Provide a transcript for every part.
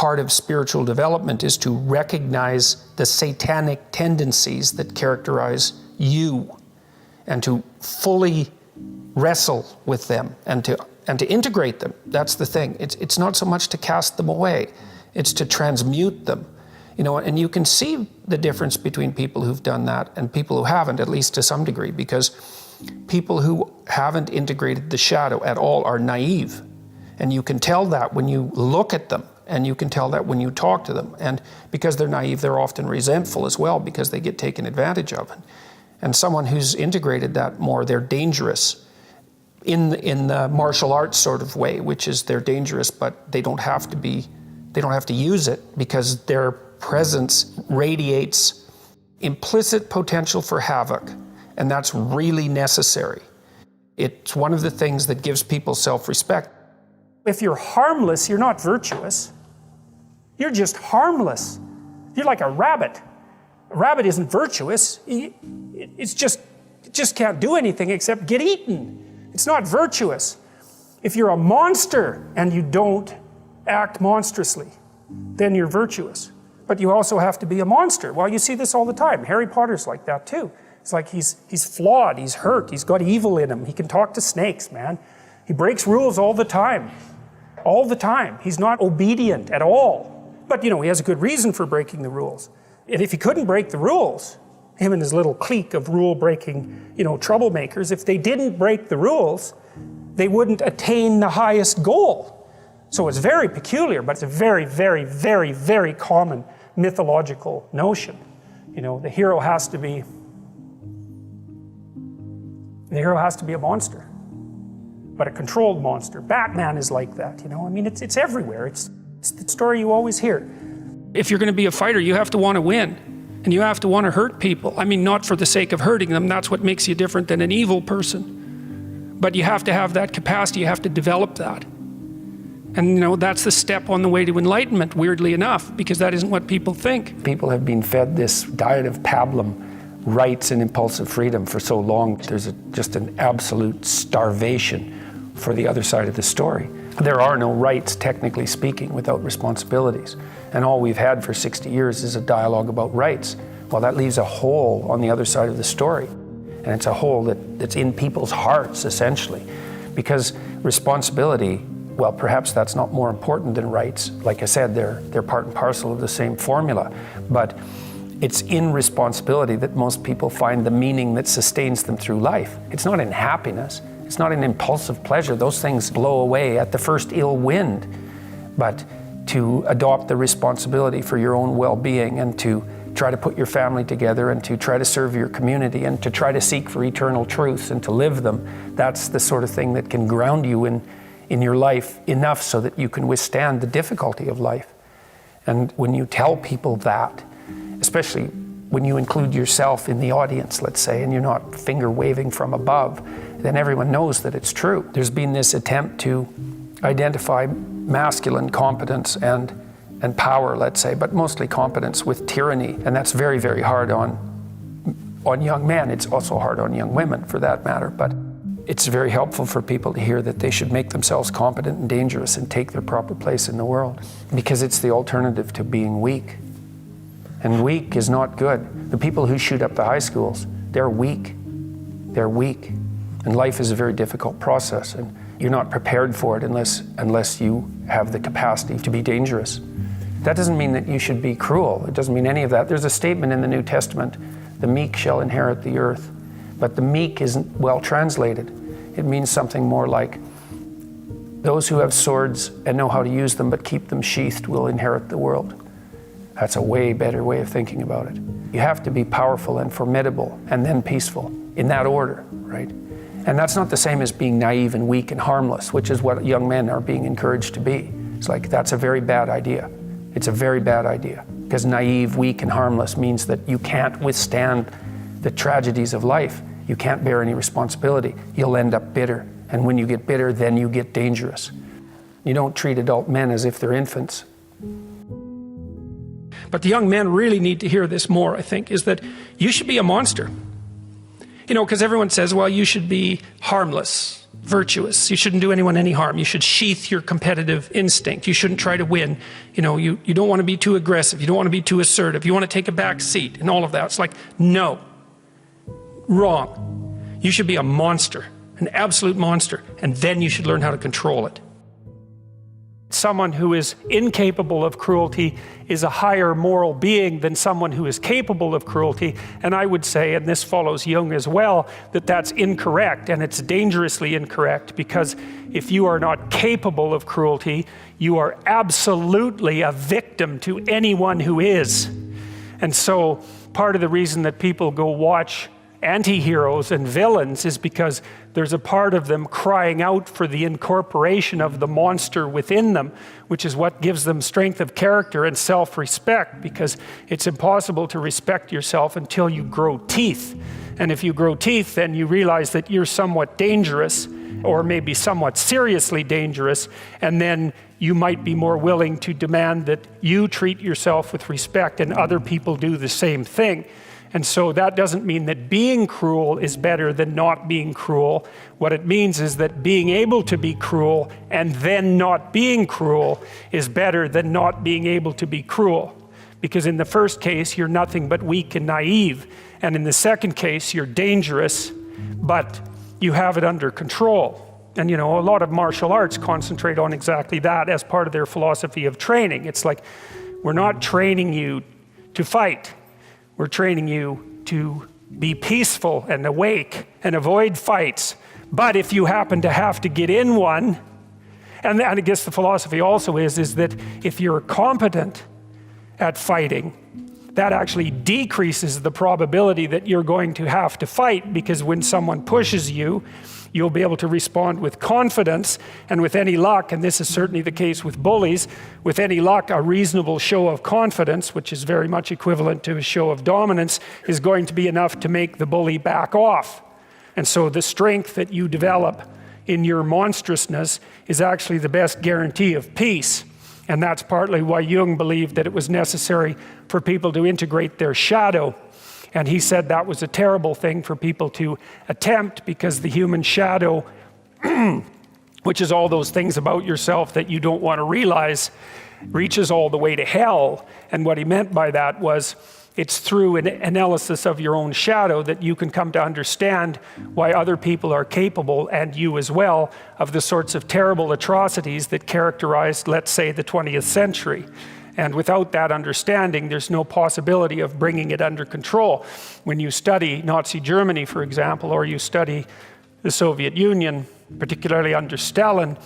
part of spiritual development is to recognize the satanic tendencies that characterize you and to fully wrestle with them and to integrate them. That's the thing. It's not so much to cast them away, it's to transmute them. You know, and you can see the difference between people who've done that and people who haven't, at least to some degree, because people who haven't integrated the shadow at all are naive. And you can tell that when you look at them, and you can tell that when you talk to them. And because they're naive, they're often resentful as well because they get taken advantage of. And someone who's integrated that more, they're dangerous in the martial arts sort of way, which is they're dangerous, but they don't have to use it because their presence radiates implicit potential for havoc, and that's really necessary. It's one of the things that gives people self-respect. If you're harmless, you're not virtuous. You're just harmless. You're like a rabbit. A rabbit isn't virtuous. It just can't do anything except get eaten. It's not virtuous. If you're a monster and you don't act monstrously, then you're virtuous. But you also have to be a monster. Well, you see this all the time. Harry Potter's like that too. It's like he's flawed, he's hurt, he's got evil in him. He can talk to snakes, man. He breaks rules all the time. All the time. He's not obedient at all. But, you know, he has a good reason for breaking the rules. And if he couldn't break the rules, him and his little clique of rule-breaking, you know, troublemakers, if they didn't break the rules, they wouldn't attain the highest goal. So it's very peculiar, but it's a very, very, very, very common mythological notion. You know, the hero has to be a monster, but a controlled monster. Batman is like that, you know? I mean, it's everywhere. It's the story you always hear. If you're going to be a fighter, you have to want to win, and you have to want to hurt people. I mean, not for the sake of hurting them. That's what makes you different than an evil person. But you have to have that capacity. You have to develop that. And, you know, that's the step on the way to enlightenment, weirdly enough, because that isn't what people think. People have been fed this diet of pablum, rights and impulsive freedom, for so long. There's just an absolute starvation for the other side of the story. There are no rights, technically speaking, without responsibilities. And all we've had for 60 years is a dialogue about rights. Well, that leaves a hole on the other side of the story. And it's a hole that's in people's hearts, essentially. Because responsibility, well, perhaps that's not more important than rights. Like I said, they're part and parcel of the same formula. But it's in responsibility that most people find the meaning that sustains them through life. It's not in happiness. It's not in impulsive pleasure. Those things blow away at the first ill wind. But to adopt the responsibility for your own well-being and to try to put your family together and to try to serve your community and to try to seek for eternal truths and to live them, that's the sort of thing that can ground you in your life enough so that you can withstand the difficulty of life. And when you tell people that, especially when you include yourself in the audience, let's say, and you're not finger waving from above, then everyone knows that it's true. There's been this attempt to identify masculine competence and power, let's say, but mostly competence with tyranny. And that's very, very hard on young men. It's also hard on young women, for that matter. But it's very helpful for people to hear that they should make themselves competent and dangerous and take their proper place in the world, because it's the alternative to being weak. And weak is not good. The people who shoot up the high schools, they're weak. They're weak. And life is a very difficult process, and you're not prepared for it unless you have the capacity to be dangerous. That doesn't mean that you should be cruel. It doesn't mean any of that. There's a statement in the New Testament, the meek shall inherit the earth. But the meek isn't well translated. It means something more like, those who have swords and know how to use them but keep them sheathed will inherit the world. That's a way better way of thinking about it. You have to be powerful and formidable and then peaceful, in that order, right? And that's not the same as being naive and weak and harmless, which is what young men are being encouraged to be. It's like, that's a very bad idea. It's a very bad idea, because naive, weak, and harmless means that you can't withstand the tragedies of life. You can't bear any responsibility. You'll end up bitter. And when you get bitter, then you get dangerous. You don't treat adult men as if they're infants. But the young men really need to hear this more, I think, is that you should be a monster. You know, because everyone says, well, you should be harmless. virtuous. You shouldn't do anyone any harm. You should sheath your competitive instinct. You shouldn't try to win. You know, you don't want to be too aggressive. You don't want to be too assertive. You want to take a back seat and all of that. It's like, no. Wrong. You should be a monster, an absolute monster, and then you should learn how to control it. Someone who is incapable of cruelty is a higher moral being than someone who is capable of cruelty. And I would say, and this follows Jung as well, that that's incorrect, and it's dangerously incorrect, because if you are not capable of cruelty, you are absolutely a victim to anyone who is. And so part of the reason that people go watch anti-heroes and villains is because there's a part of them crying out for the incorporation of the monster within them, which is what gives them strength of character and self-respect, because it's impossible to respect yourself until you grow teeth. And if you grow teeth, then you realize that you're somewhat dangerous, or maybe somewhat seriously dangerous, and then you might be more willing to demand that you treat yourself with respect and other people do the same thing. And so that doesn't mean that being cruel is better than not being cruel. What it means is that being able to be cruel and then not being cruel is better than not being able to be cruel. Because in the first case, you're nothing but weak and naive. And in the second case, you're dangerous, but you have it under control. And you know, a lot of martial arts concentrate on exactly that as part of their philosophy of training. It's like, we're not training you to fight. We're training you to be peaceful and awake and avoid fights. But if you happen to have to get in one, and I guess the philosophy also is that if you're competent at fighting, that actually decreases the probability that you're going to have to fight, because when someone pushes you, you'll be able to respond with confidence, and with any luck, and this is certainly the case with bullies, with any luck, a reasonable show of confidence, which is very much equivalent to a show of dominance, is going to be enough to make the bully back off. And so the strength that you develop in your monstrousness is actually the best guarantee of peace. And that's partly why Jung believed that it was necessary for people to integrate their shadow. And he said that was a terrible thing for people to attempt, because the human shadow, which is all those things about yourself that you don't want to realize, reaches all the way to hell. And what he meant by that was, it's through an analysis of your own shadow that you can come to understand why other people are capable, and you as well, of the sorts of terrible atrocities that characterized, let's say, the 20th century. And without that understanding, there's no possibility of bringing it under control. When you study Nazi Germany, for example, or you study the Soviet Union, particularly under Stalin,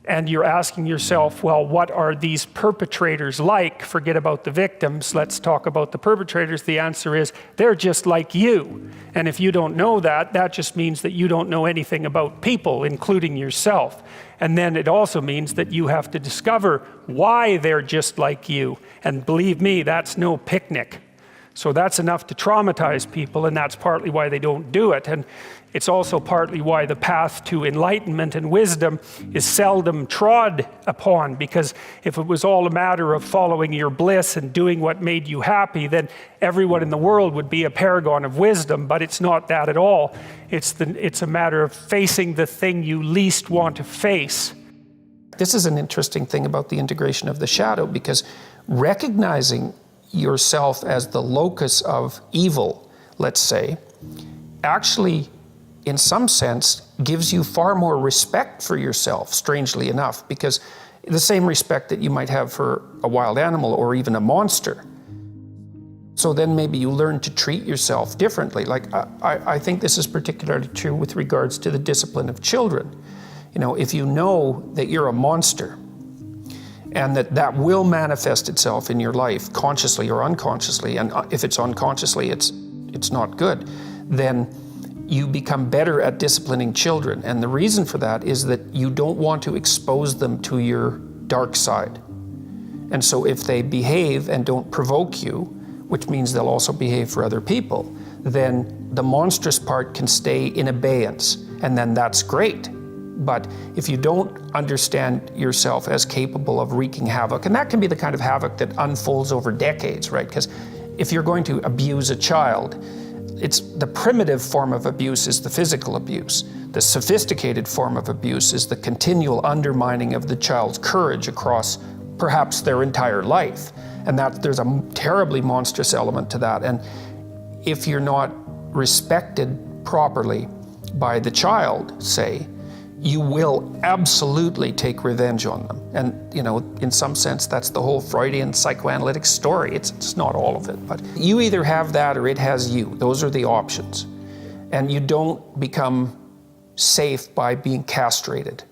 and you're asking yourself, well, what are these perpetrators like? Forget about the victims, let's talk about the perpetrators. The answer is, they're just like you. And if you don't know that, that just means that you don't know anything about people, including yourself. And then it also means that you have to discover why they're just like you. And believe me, that's no picnic. So that's enough to traumatize people, and that's partly why they don't do it. And it's also partly why the path to enlightenment and wisdom is seldom trod upon, because if it was all a matter of following your bliss and doing what made you happy, then everyone in the world would be a paragon of wisdom. But it's not that at all. It's a matter of facing the thing you least want to face. This is an interesting thing about the integration of the shadow, because recognizing yourself as the locus of evil, let's say, actually, in some sense, gives you far more respect for yourself, strangely enough, because the same respect that you might have for a wild animal or even a monster. So then maybe you learn to treat yourself differently. Like, I think this is particularly true with regards to the discipline of children. You know, if you know that you're a monster, and that will manifest itself in your life, consciously or unconsciously, and if it's unconsciously, it's not good, then you become better at disciplining children. And the reason for that is that you don't want to expose them to your dark side. And so if they behave and don't provoke you, which means they'll also behave for other people, then the monstrous part can stay in abeyance, and then that's great. But if you don't understand yourself as capable of wreaking havoc, and that can be the kind of havoc that unfolds over decades, right? Because if you're going to abuse a child, It's the primitive form of abuse is the physical abuse. The sophisticated form of abuse is the continual undermining of the child's courage across perhaps their entire life. And there's a terribly monstrous element to that. And if you're not respected properly by the child, say, you will absolutely take revenge on them. And, in some sense, that's the whole Freudian psychoanalytic story. It's not all of it, but you either have that or it has you. Those are the options. And you don't become safe by being castrated.